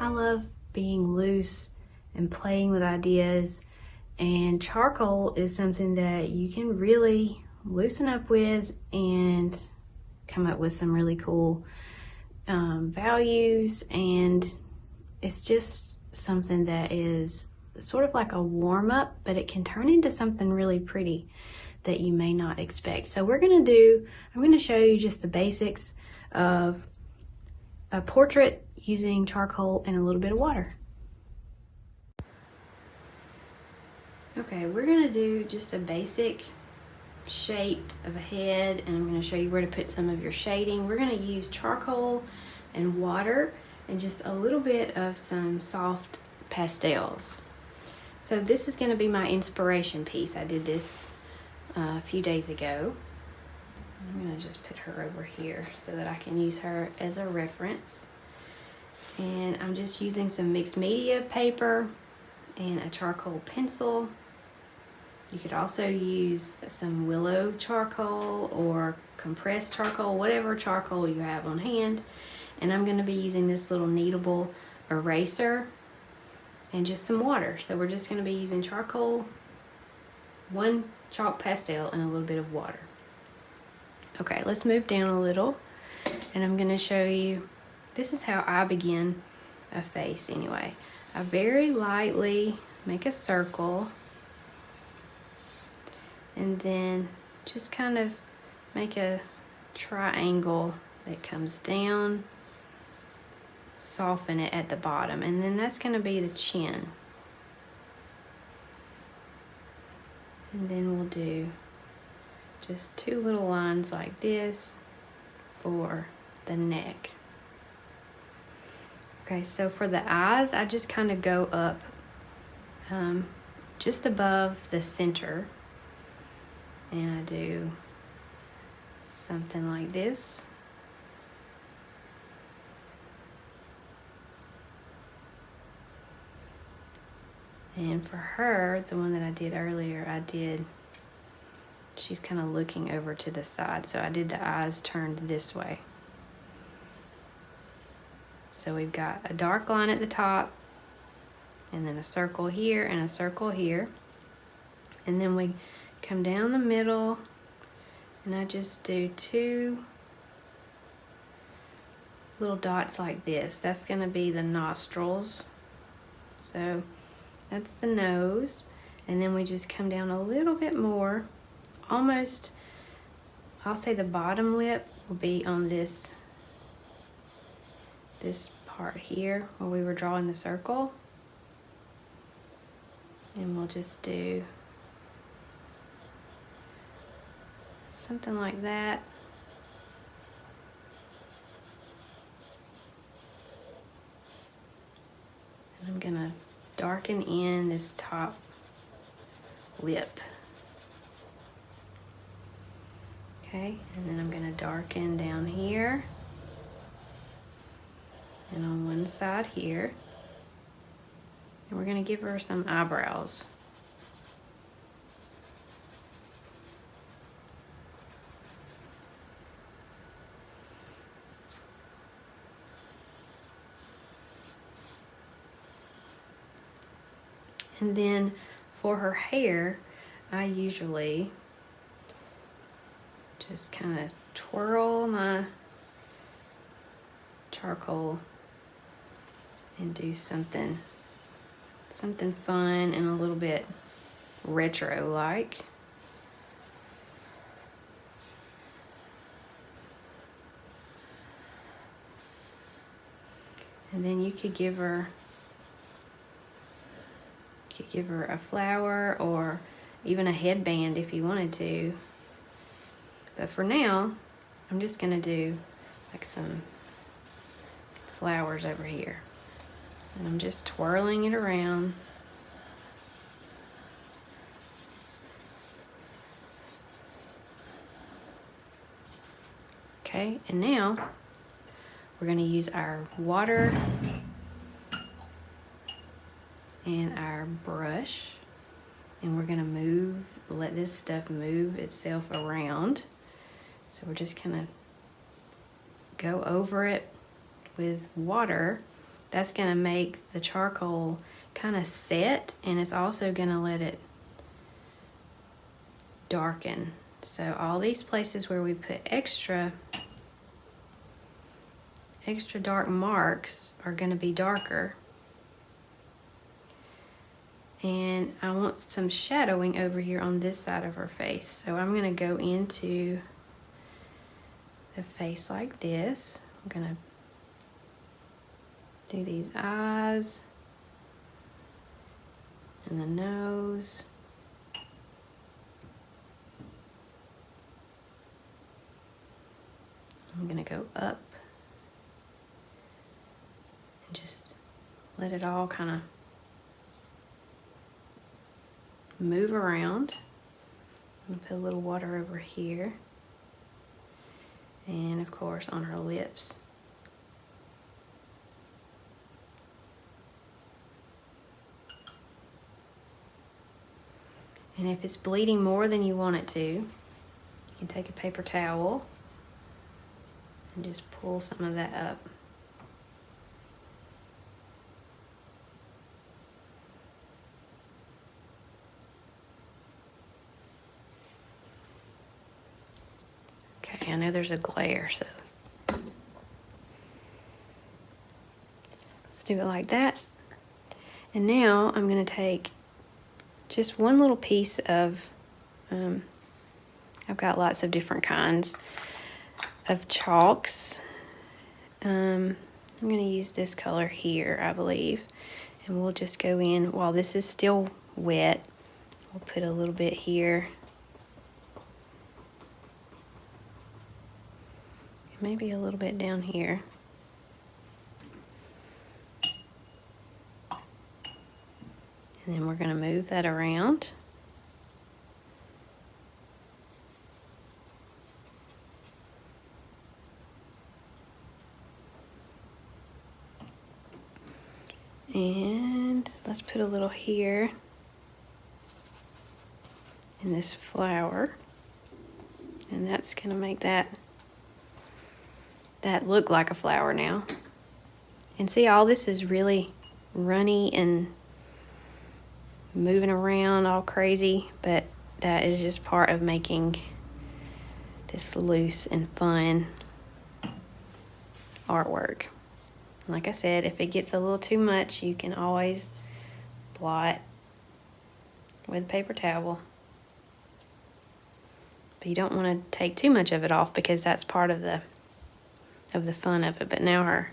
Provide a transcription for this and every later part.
love being loose and playing with ideas, and charcoal is something that you can really loosen up with and come up with some really cool values, and it's just something that is sort of like a warm-up, but it can turn into something really pretty that you may not expect. So I'm going to show you just the basics of a portrait using charcoal and a little bit of water. Okay, we're going to do just a basic shape of a head, and I'm going to show you where to put some of your shading. We're going to use charcoal and water and just a little bit of some soft pastels. So this is going to be my inspiration piece. I did this a few days ago. I'm going to just put her over here so that I can use her as a reference. And I'm just using some mixed media paper and a charcoal pencil. You could also use some willow charcoal or compressed charcoal, whatever charcoal you have on hand. And I'm going to be using this little kneadable eraser and just some water. So we're just going to be using charcoal, one chalk pastel, and a little bit of water. Okay, let's move down a little, and I'm going to show you, this is how I begin a face anyway. I very lightly make a circle, and then just kind of make a triangle that comes down, soften it at the bottom, and then that's going to be the chin. And then we'll do just two little lines like this for the neck. Okay, so for the eyes, I just kind of go up just above the center, and I do something like this. And for her, the one that I did earlier, she's kind of looking over to the side, so I did the eyes turned this way. So we've got a dark line at the top, and then a circle here and a circle here. And then we come down the middle, and I just do two little dots like this. That's going to be the nostrils. So that's the nose, and then we just come down a little bit more, almost, I'll say the bottom lip will be on this part here where we were drawing the circle, and we'll just do something like that. And I'm gonna darken in this top lip. Okay, and then I'm gonna darken down here and on one side here. And we're gonna give her some eyebrows. And then for her hair, I usually just kind of twirl my charcoal and do something fun and a little bit retro-like. And then you could give her a flower or even a headband if you wanted to. But for now, I'm just gonna do like some flowers over here. And I'm just twirling it around. Okay, and now we're gonna use our water and our brush, and we're gonna let this stuff move itself around. So we're just gonna go over it with water that's gonna make the charcoal kind of set, and it's also gonna let it darken. So all these places where we put extra dark marks are gonna be darker. And I want some shadowing over here on this side of her face. So I'm gonna go into the face like this. I'm gonna do these eyes and the nose. I'm gonna go up and just let it all kind of move around. I'm gonna put a little water over here. And of course on her lips. And if it's bleeding more than you want it to, you can take a paper towel and just pull some of that up. Okay, I know there's a glare, so let's do it like that. And now I'm going to take just one little piece of, I've got lots of different kinds of chalks. I'm going to use this color here, I believe. And we'll just go in, while this is still wet, we'll put a little bit here. Maybe a little bit down here. And then we're going to move that around. And let's put a little here in this flower. And that's going to make that look like a flower now. And see, all this is really runny and moving around all crazy, but that is just part of making this loose and fun artwork. Like I said, if it gets a little too much, you can always blot with a paper towel. But you don't want to take too much of it off, because that's part of the fun of it. But now her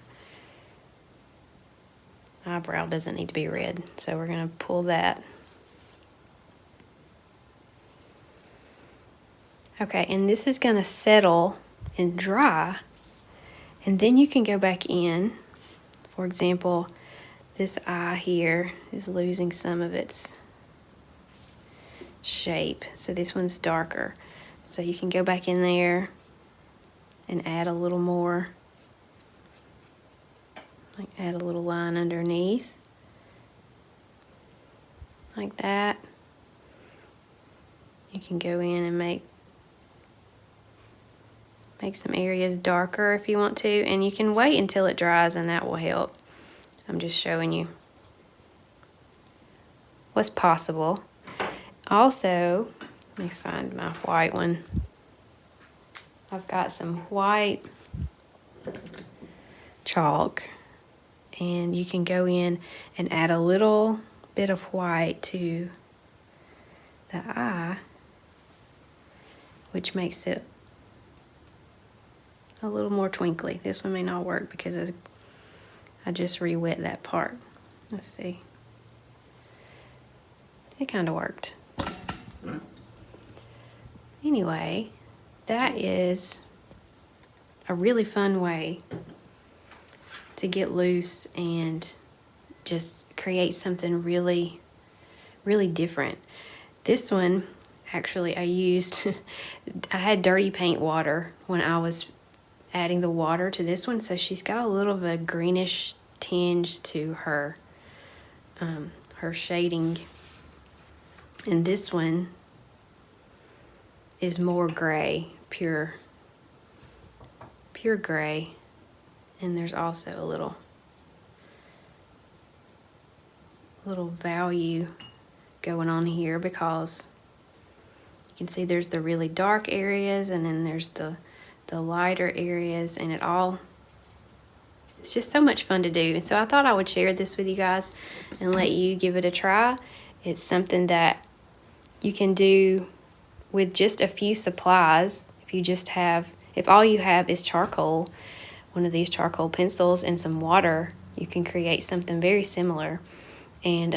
eyebrow doesn't need to be red, so we're going to pull that. Okay, and this is going to settle and dry, and then you can go back in. For example, this eye here is losing some of its shape, so this one's darker. So you can go back in there and add a little more, like add a little line underneath, like that. You can go in and make some areas darker if you want to, and you can wait until it dries, and that will help. I'm just showing you what's possible. Also, let me find my white one. I've got some white chalk, and you can go in and add a little bit of white to the eye, which makes it a little more twinkly. This one may not work because I just re-wet that part. Let's see. It kind of worked. Anyway, that is a really fun way to get loose and just create something really, really different. This one, actually, I used, I had dirty paint water when I was adding the water to this one, so she's got a little of a greenish tinge to her shading, and this one is more gray, pure gray, and there's also a little little value going on here, because you can see there's the really dark areas and then there's the lighter areas, and it's just so much fun to do. And so I thought I would share this with you guys and let you give it a try. It's something that you can do with just a few supplies. If all you have is charcoal, one of these charcoal pencils, and some water, you can create something very similar and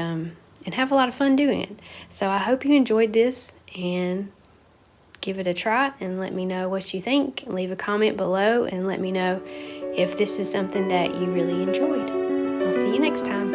have a lot of fun doing it. So I hope you enjoyed this, and give it a try and let me know what you think. Leave a comment below and let me know if this is something that you really enjoyed. I'll see you next time.